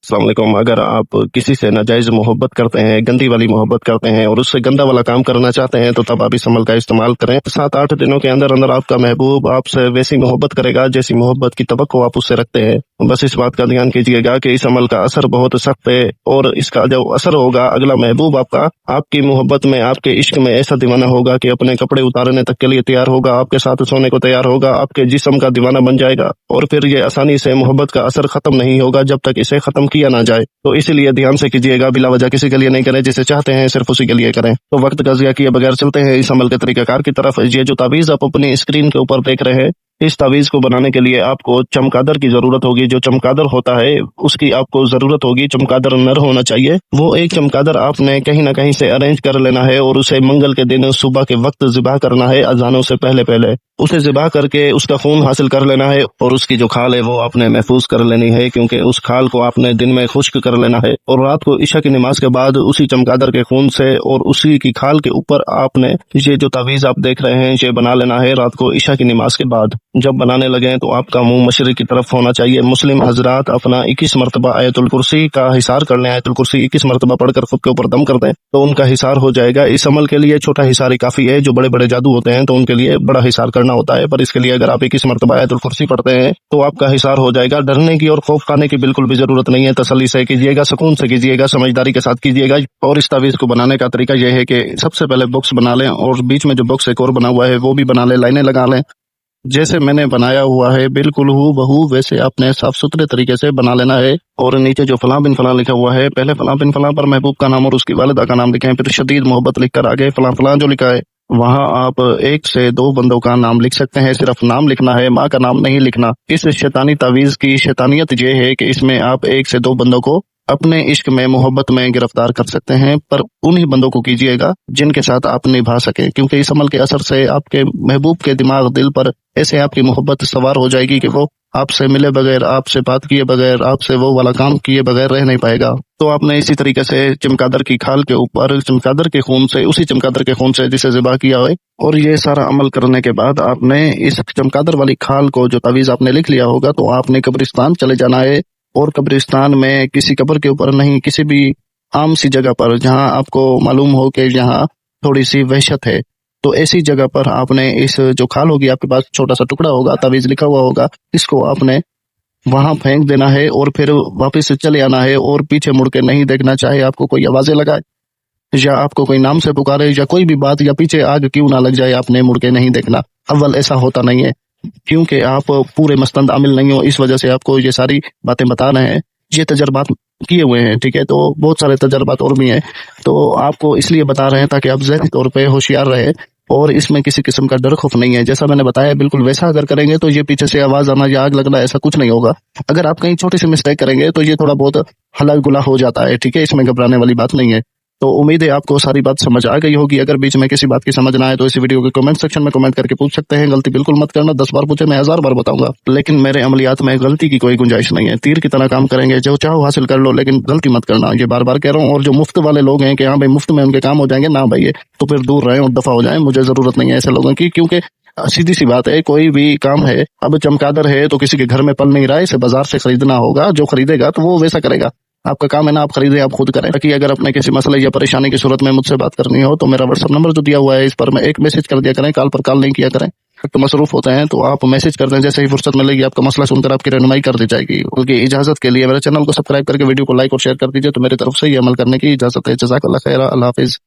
अस्सलाम वालेकुम। अगर आप किसी से नाजायज़ मोहब्बत करते हैं, गंदी वाली मोहब्बत करते हैं और उससे गंदा वाला काम करना चाहते हैं, तो तब आप इस अमल का इस्तेमाल करें। 7-8 दिनों के अंदर-अंदर आपका महबूब आपसे वैसी मोहब्बत करेगा, जैसी मोहब्बत की तवक्को आप उससे रखते हैं। बस इस बात का ध्यान कीजिएगा कि इस अमल का असर बहुत सख्त है और इसका जो असर होगा, अगला महबूब आपका आपकी मोहब्बत में, आपके इश्क में ऐसा दीवाना होगा कि अपने कपड़े उतारने तक के लिए तैयार होगा, आपके साथ सोने को तैयार होगा, आपके जिस्म का दीवाना बन जाएगा। और फिर ये आसानी से मोहब्बत का असर खत्म नहीं होगा जब तक इसे खत्म किया ना जाए। तो इसीलिए ध्यान से कीजिएगा, बिला वजह किसी के लिए नहीं करें, जिसे चाहते हैं सिर्फ उसी के लिए करें। तो वक्त का ज़िया किए बगैर चलते हैं इस अमल के तरीकाकार की तरफ। ये जो तावीज़ आप अपनी स्क्रीन के ऊपर देख रहे हैं, इस तावीज़ को बनाने के लिए आपको चमगादड़ की जरूरत होगी। जो चमगादड़ होता है उसकी आपको जरूरत होगी। चमगादड़ नर होना चाहिए। वो एक चमगादड़ आपने कहीं ना कहीं से अरेंज कर लेना है और उसे मंगल के दिन सुबह के वक्त ज़िबा करना है, अजानों से पहले पहले उसे ज़िबा करके उसका खून हासिल कर लेना है। और उसकी जो खाल है वो आपने महफूज कर लेनी है, क्योंकि उस खाल को आपने दिन में खुश्क कर लेना है। और रात को इशा की नमाज के बाद उसी चमगादड़ के खून से और उसी की खाल के ऊपर आपने ये जो तावीज़ आप देख रहे हैं ये बना लेना है रात को इशा की नमाज के बाद। जब बनाने लगे तो आपका मुंह मशरिक की तरफ होना चाहिए। मुस्लिम हजरात अपना 21 मरतबा आयतुल कुर्सी का हिसार कर लें। आयतुल कुर्सी 21 मरतबा पढ़कर खुद के ऊपर दम कर दें तो उनका हिसार हो जाएगा। इस अमल के लिए छोटा हिसार ही काफी है। जो बड़े बड़े जादू होते हैं तो उनके लिए बड़ा हिसार करना होता है, पर इसके लिए अगर आप 21 मरतबा आयतुल कुर्सी पढ़ते हैं तो आपका हिसार हो जाएगा। डरने की और खौफ खाने की बिल्कुल भी जरूरत नहीं है। तसल्ली से कीजिएगा, सुकून से कीजिएगा, समझदारी के साथ कीजिएगा। और इस तावीज़ को बनाने का तरीका यह है कि सबसे पहले बॉक्स बना लें और बीच में जो बॉक्स एक और बना हुआ है वो भी बना लें, लाइनें लगा लें। जैसे मैंने बनाया हुआ है बिल्कुल हूबहू वैसे आपने साफ सुथरे तरीके से बना लेना है। और नीचे जो फलां बिन फलां लिखा हुआ है, पहले फलां बिन फलां पर महबूब का नाम और उसकी वालिदा का नाम लिखें, फिर शदीद मोहब्बत लिखकर आगे फलां फलां जो लिखा है वहां आप 1 से 2 बंदों का नाम लिख सकते हैं। सिर्फ नाम लिखना है, माँ का नाम नहीं लिखना। इस शैतानी तावीज़ की शैतानियत ये है कि इसमें आप 1 से 2 बंदों को अपने इश्क में, मोहब्बत में गिरफ्तार कर सकते हैं, पर उन्हीं बंदों को कीजिएगा जिनके साथ आप निभा सके, क्योंकि इस अमल के असर से आपके महबूब के दिमाग दिल पर ऐसे आपकी मोहब्बत सवार हो जाएगी कि वो आपसे मिले बगैर, आपसे बात किए बगैर, आपसे वो वाला काम किए बगैर रह नहीं पाएगा। तो आपने इसी तरीके से चमगादड़ की खाल के ऊपर चमगादड़ के खून से, उसी चमगादड़ के खून से जिसे ज़िबा किया है, और ये सारा अमल करने के बाद आपने इस चमगादड़ वाली खाल को, जो तावीज़ आपने लिख लिया होगा, तो आपने कब्रिस्तान चले जाना है। और कब्रिस्तान में किसी कब्र के ऊपर नहीं, किसी भी आम सी जगह पर जहां आपको मालूम हो कि यहाँ थोड़ी सी वहशत है, तो ऐसी जगह पर आपने इस जो खाल होगी, आपके पास छोटा सा टुकड़ा होगा, तावीज़ लिखा हुआ होगा, इसको आपने वहां फेंक देना है और फिर वापस चले आना है और पीछे मुड़ के नहीं देखना। चाहे आपको कोई आवाजें लगाए या आपको कोई नाम से पुकारे या कोई भी बात, या पीछे आग क्यों ना लग जाए, आपने मुड़ के नहीं देखना। अव्वल ऐसा होता नहीं है, क्योंकि आप पूरे मस्तंद आमिल नहीं हो, इस वजह से आपको ये सारी बातें बता रहे हैं। ये तजर्बात किए हुए हैं, ठीक है, तो बहुत सारे तजर्बात और भी हैं, तो आपको इसलिए बता रहे हैं ताकि आप ज़हनी तौर पे होशियार रहे और इसमें किसी किस्म का डर खौफ नहीं है। जैसा मैंने बताया बिल्कुल वैसा अगर करेंगे तो ये पीछे से आवाज आना या आग लगना ऐसा कुछ नहीं होगा। अगर आप कहीं छोटी सी मिस्टेक करेंगे तो ये थोड़ा बहुत हला गुला हो जाता है, ठीक है, इसमें घबराने वाली बात नहीं है। तो उम्मीद है आपको सारी बात समझ आ गई होगी। अगर बीच में किसी बात की समझ ना आए तो इस वीडियो के कमेंट सेक्शन में कमेंट करके पूछ सकते हैं। गलती बिल्कुल मत करना, 10 बार पूछे मैं 1000 बार बताऊंगा, लेकिन मेरे अमलियात में गलती की कोई गुंजाइश नहीं है। तीर की तरह काम करेंगे, जो चाहो हासिल कर लो, लेकिन गलती मत करना, ये बार बार कह रहा हूँ। और जो मुफ्त वाले लोग हैं कि हाँ भाई मुफ्त में उनके काम हो जाएंगे, ना भाई, तो फिर दूर रहें और दफा हो जाएं। मुझे जरूरत नहीं है ऐसे लोगों की, क्योंकि सीधी सी बात है, कोई भी काम है, अब चमगादड़ है तो किसी के घर में पल नहीं रहा है, इसे बाजार से खरीदना होगा। जो खरीदेगा तो वो वैसा करेगा। आपका काम है ना, आप खरीदें, आप खुद करें। ताकि अगर अपने किसी मसले या परेशानी की सूरत में मुझसे बात करनी हो तो मेरा व्हाट्सएप नंबर जो दिया हुआ है, इस पर मैं एक मैसेज कर दिया करें, कॉल पर कॉल नहीं किया करें। तो मसरूफ होते हैं तो आप मैसेज कर दें, जैसे ही फुर्सत मिलेगी आपका मसला सुनकर आपकी रहनुमाई कर दी जाएगी। उनकी इजाजत के लिए मेरे चैनल को सब्सक्राइब करके वीडियो को लाइक और शेयर कर दीजिए, तो मेरी तरफ से ये अमल करने की इजाजत है। जज़ाकल्लाह खैर, अल्लाह हाफिज।